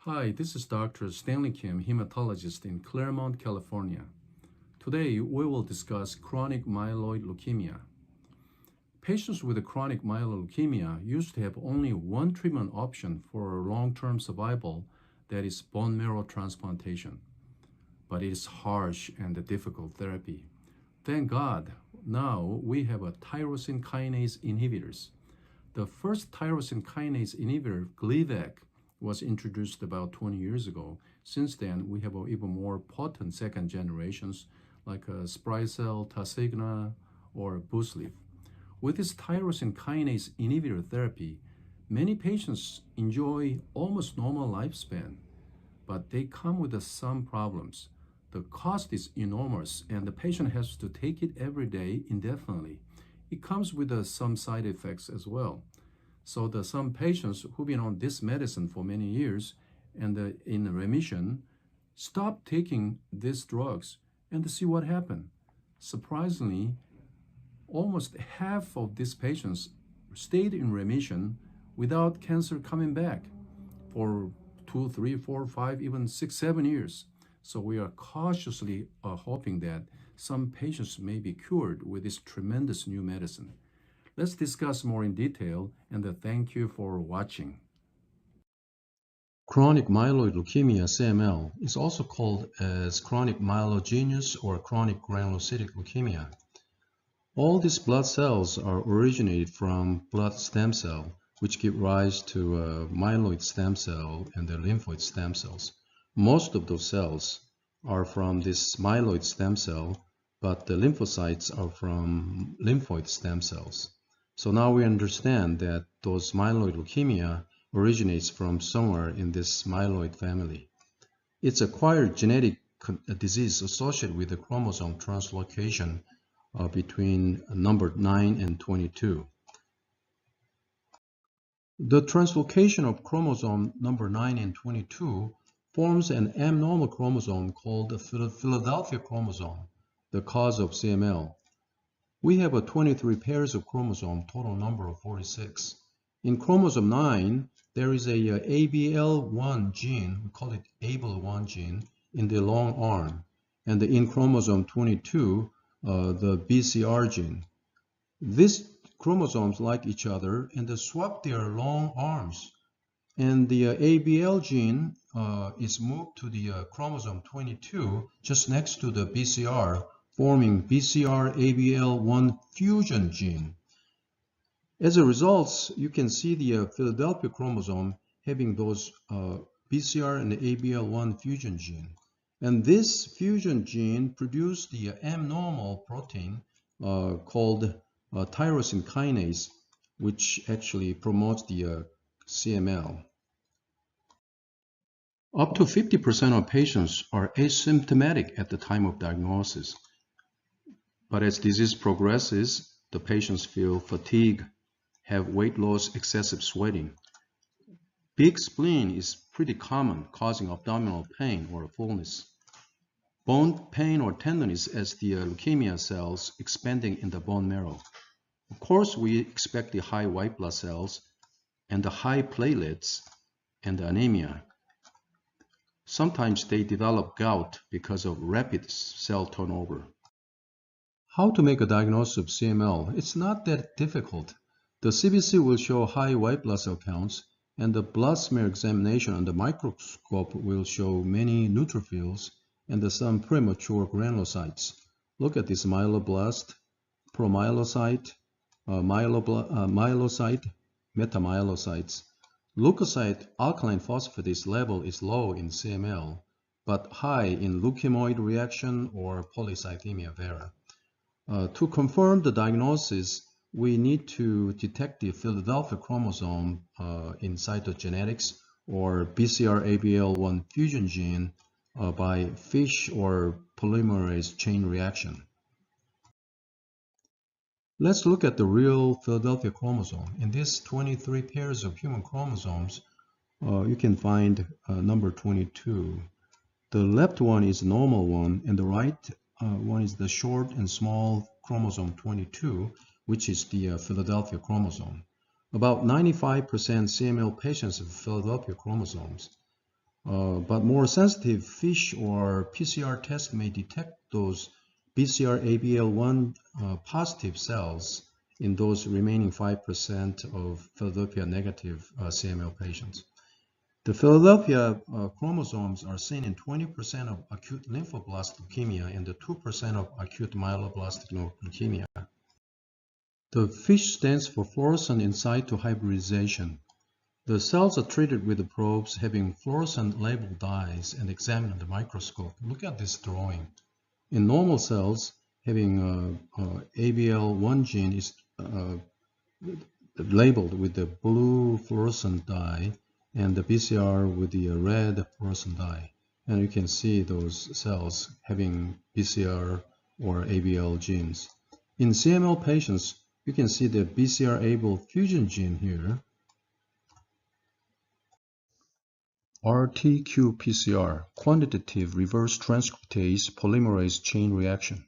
Hi, this is Dr. Stanley Kim, hematologist in Claremont, California. Today, we will discuss chronic myeloid leukemia. Patients with chronic myeloid leukemia used to have only one treatment option for long-term survival, that is bone marrow transplantation. But it is harsh and a difficult therapy. Thank God, now we have a tyrosine kinase inhibitors. The first tyrosine kinase inhibitor, Gleevec, was introduced about 20 years ago. Since then, we have even more potent second generations like Sprycel, Tasigna, or Boosleaf. With this tyrosine kinase inhibitor therapy, many patients enjoy almost normal lifespan, but they come with some problems. The cost is enormous, and the patient has to take it every day indefinitely. It comes with some side effects as well. So some patients who've been on this medicine for many years and in remission stop taking these drugs and see what happened. Surprisingly, almost half of these patients stayed in remission without cancer coming back for 2, 3, 4, 5, even 6, 7 years. So we are cautiously hoping that some patients may be cured with this tremendous new medicine. Let's discuss more in detail, and thank you for watching. Chronic myeloid leukemia, CML, is also called as chronic myelogenous or chronic granulocytic leukemia. All these blood cells are originated from blood stem cell, which give rise to myeloid stem cell and the lymphoid stem cells. Most of those cells are from this myeloid stem cell, but the lymphocytes are from lymphoid stem cells. So now we understand that those myeloid leukemia originates from somewhere in this myeloid family. It's acquired genetic disease associated with the chromosome translocation between number 9 and 22. The translocation of chromosome number 9 and 22 forms an abnormal chromosome called the Philadelphia chromosome, the cause of CML. We have 23 pairs of chromosome, total number of 46. In chromosome 9, there is a ABL1 gene, we call it ABL1 gene, in the long arm. And in chromosome 22, the BCR gene. These chromosomes like each other and they swap their long arms. And the ABL gene is moved to the chromosome 22 just next to the BCR, forming BCR-ABL1 fusion gene. As a result, you can see the Philadelphia chromosome having those BCR and ABL1 fusion gene. And this fusion gene produced the abnormal protein called tyrosine kinase, which actually promotes the CML. Up to 50% of patients are asymptomatic at the time of diagnosis. But as disease progresses, the patients feel fatigue, have weight loss, excessive sweating. Big spleen is pretty common, causing abdominal pain or fullness. Bone pain or tenderness as the leukemia cells expanding in the bone marrow. Of course, we expect the high white blood cells and the high platelets and the anemia. Sometimes they develop gout because of rapid cell turnover. How to make a diagnosis of CML? It's not that difficult. The CBC will show high white blood cell counts, and the blood smear examination under microscope will show many neutrophils and some premature granulocytes. Look at this myeloblast, promyelocyte, myelocyte, metamyelocytes. Leukocyte alkaline phosphatase level is low in CML, but high in leukemioid reaction or polycythemia vera. To confirm the diagnosis, we need to detect the Philadelphia chromosome in cytogenetics or BCR-ABL1 fusion gene by FISH or polymerase chain reaction. Let's look at the real Philadelphia chromosome. In these 23 pairs of human chromosomes, you can find number 22. The left one is the normal one, and the right one is the short and small chromosome 22, which is the Philadelphia chromosome. About 95% CML patients have Philadelphia chromosomes. But more sensitive FISH or PCR tests may detect those BCR-ABL1 positive cells in those remaining 5% of Philadelphia negative CML patients. The Philadelphia chromosomes are seen in 20% of acute lymphoblastic leukemia and the 2% of acute myeloblastic leukemia. The FISH stands for fluorescent in situ hybridization. The cells are treated with the probes having fluorescent labeled dyes and examined under the microscope. Look at this drawing. In normal cells, having ABL1 gene is labeled with the blue fluorescent dye and the BCR with the red fluorescent dye. And you can see those cells having BCR or ABL genes. In CML patients, you can see the BCR-ABL fusion gene here. RT-qPCR, quantitative reverse transcriptase polymerase chain reaction,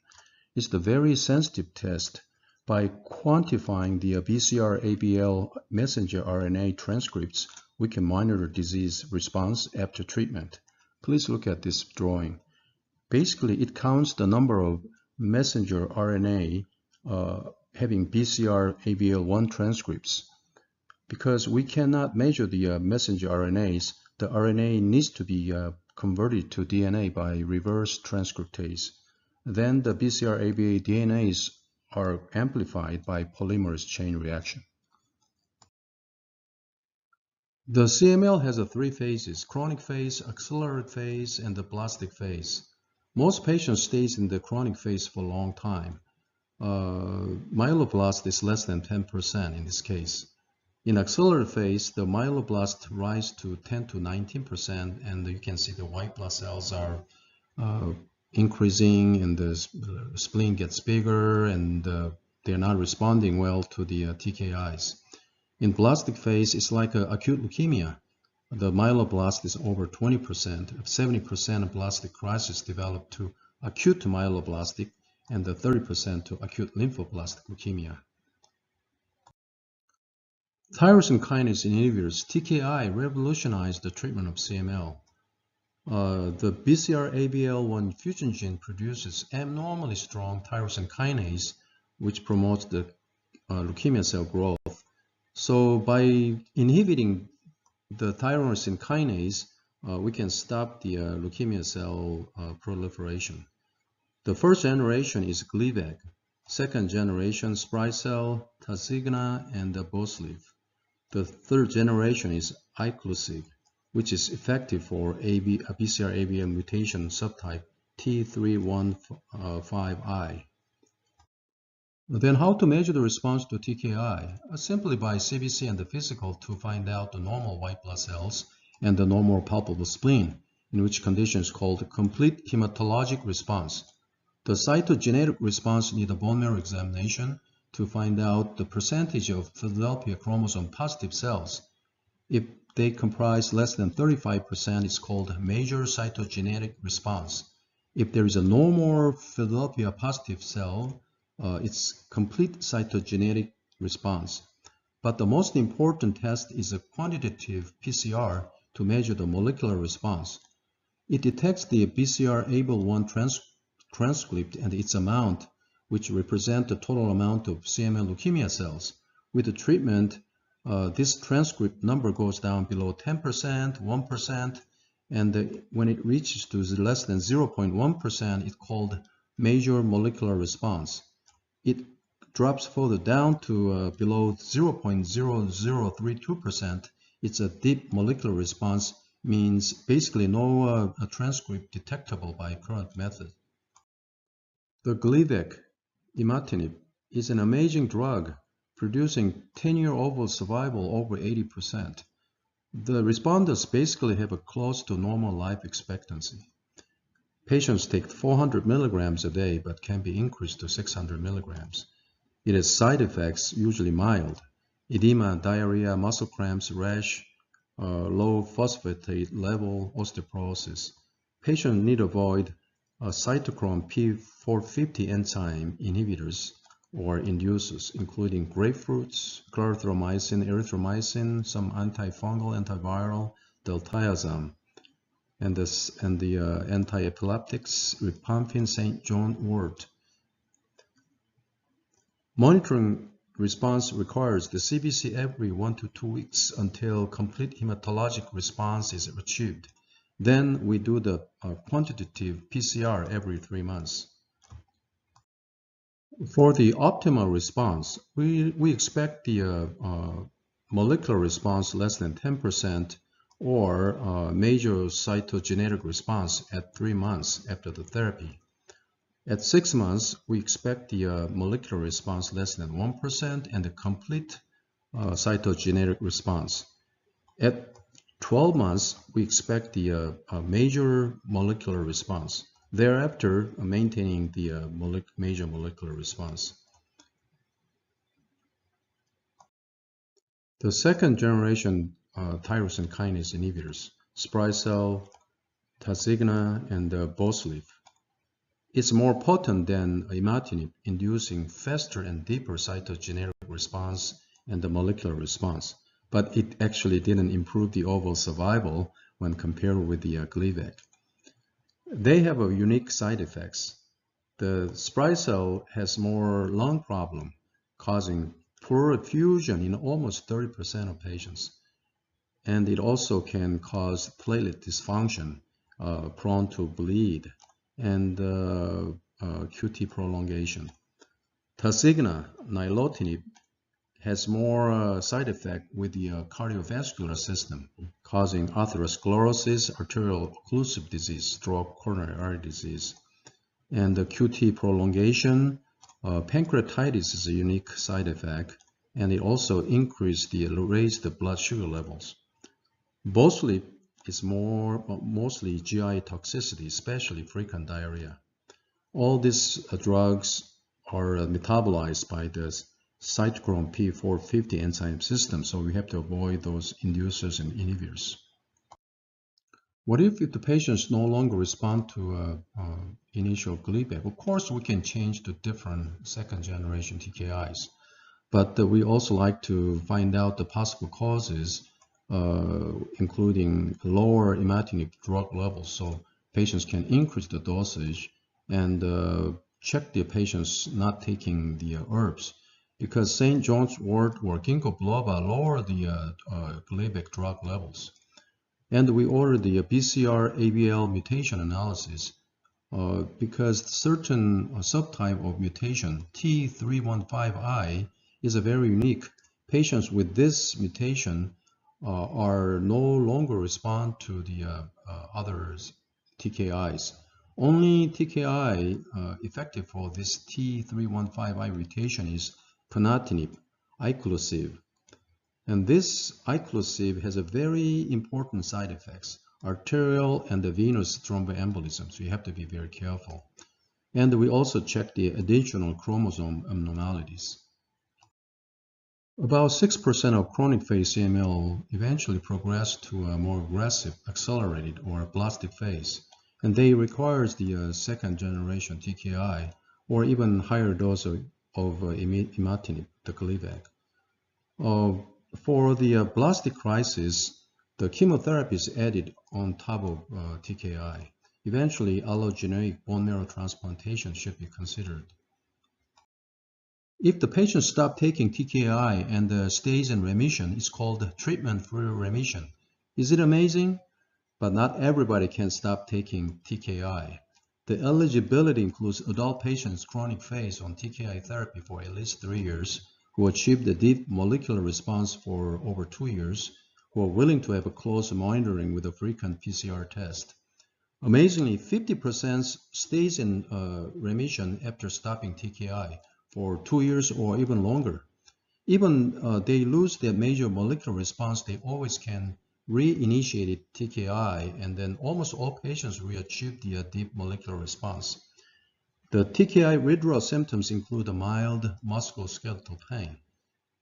is the very sensitive test. By quantifying the BCR-ABL messenger RNA transcripts, we can monitor disease response after treatment. Please look at this drawing. Basically, it counts the number of messenger RNA having BCR-ABL1 transcripts. Because we cannot measure the messenger RNAs, the RNA needs to be converted to DNA by reverse transcriptase. Then the BCR-ABA DNAs are amplified by polymerase chain reaction. The CML has three phases: chronic phase, accelerated phase, and the blastic phase. Most patients stay in the chronic phase for a long time. Myeloblast is less than 10% in this case. In accelerated phase, the myeloblast rise to 10 to 19%, and you can see the white blood cells are increasing, and the spleen gets bigger, and they're not responding well to the TKIs. In blastic phase, it's like acute leukemia. The myeloblast is over 20%. 70% of blastic crisis develop to acute myeloblastic, and the 30% to acute lymphoblastic leukemia. Tyrosine kinase inhibitors, TKI, revolutionized the treatment of CML. The BCR-ABL1 fusion gene produces abnormally strong tyrosine kinase, which promotes the leukemia cell growth. So by inhibiting the tyrosine kinase, we can stop the leukemia cell proliferation. The first generation is Gleevec. Second generation, Sprycel, Tasigna, and Boslev. The third generation is Iclusig, which is effective for BCR-ABL mutation subtype T315I. Then how to measure the response to TKI? Simply by CBC and the physical to find out the normal white blood cells and the normal palpable spleen, in which condition is called complete hematologic response. The cytogenetic response needs a bone marrow examination to find out the percentage of Philadelphia chromosome positive cells. If they comprise less than 35%, it's called major cytogenetic response. If there is no more Philadelphia positive cell, it's complete cytogenetic response. But the most important test is a quantitative PCR to measure the molecular response. It detects the BCR-ABL1 transcript and its amount, which represent the total amount of CML leukemia cells. With the treatment, this transcript number goes down below 10%, 1%, and when it reaches to less than 0.1%, it's called major molecular response. It drops further down to below 0.0032%. It's a deep molecular response, means basically no transcript detectable by current method. The Gleevec, imatinib, is an amazing drug, producing 10-year overall survival over 80%. The responders basically have a close to normal life expectancy. Patients take 400 milligrams a day, but can be increased to 600 milligrams. It has side effects, usually mild: edema, diarrhea, muscle cramps, rash, low phosphatate level, osteoporosis. Patients need to avoid cytochrome P450 enzyme inhibitors or inducers, including grapefruits, clarithromycin, erythromycin, some antifungal, antiviral, diltiazem. and the anti-epileptics rifampin St. John wort. Monitoring response requires the CBC every 1 to 2 weeks until complete hematologic response is achieved. Then we do the quantitative PCR every 3 months. For the optimal response, we expect the molecular response less than 10% or major cytogenetic response at 3 months after the therapy. At 6 months, we expect the molecular response less than 1% and the complete cytogenetic response. At 12 months, we expect the major molecular response. Thereafter, maintaining the major molecular response. The second generation tyrosine kinase inhibitors, Sprycel, Tasigna, and Boslif, it's more potent than imatinib, inducing faster and deeper cytogenetic response and the molecular response. But it actually didn't improve the overall survival when compared with the Gleevec. They have a unique side effects. The Sprycel has more lung problem, causing poor effusion in almost 30% of patients. And it also can cause platelet dysfunction, prone to bleed, and QT prolongation. Tasigna, nilotinib, has more side effect with the cardiovascular system, causing atherosclerosis, arterial occlusive disease, stroke, coronary artery disease. And the QT prolongation, pancreatitis is a unique side effect, and it also raised the blood sugar levels. Boslif is mostly GI toxicity, especially frequent diarrhea. All these drugs are metabolized by the cytochrome P450 enzyme system, so we have to avoid those inducers and inhibitors. What if the patients no longer respond to initial Gleevec? Of course, we can change to different second-generation TKIs, but we also like to find out the possible causes, including lower imatinib drug levels, so patients can increase the dosage and check the patients not taking the herbs, because St. John's wort or ginkgo biloba lower the Gleevec drug levels. And we ordered the BCR-ABL mutation analysis because certain subtype of mutation, T315I, is a very unique. Patients with this mutation are no longer respond to the other TKIs. Only TKI effective for this T315I mutation is ponatinib, iclusig. And this iclusig has a very important side effects, arterial and the venous thromboembolism, so you have to be very careful. And we also check the additional chromosome abnormalities. About 6% of chronic phase CML eventually progress to a more aggressive, accelerated, or blastic phase, and they requires the second generation TKI or even higher dose of imatinib, the Gleevec. For the blastic crisis, the chemotherapy is added on top of TKI. Eventually, allogeneic bone marrow transplantation should be considered. If the patient stops taking TKI and stays in remission, it's called treatment-free remission. Is it amazing? But not everybody can stop taking TKI. The eligibility includes adult patients chronic phase on TKI therapy for at least 3 years, who achieved a deep molecular response for over 2 years, who are willing to have a close monitoring with a frequent PCR test. Amazingly, 50% stays in remission after stopping TKI for 2 years or even longer. Even they lose their major molecular response, they always can reinitiate TKI, and then almost all patients re-achieve the deep molecular response. The TKI withdrawal symptoms include a mild musculoskeletal pain.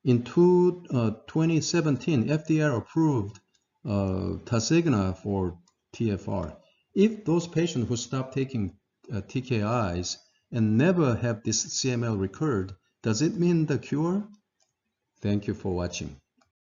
In 2017, FDA approved Tasigna for TFR. If those patients who stop taking TKIs and never have this CML recurred, does it mean the cure? Thank you for watching.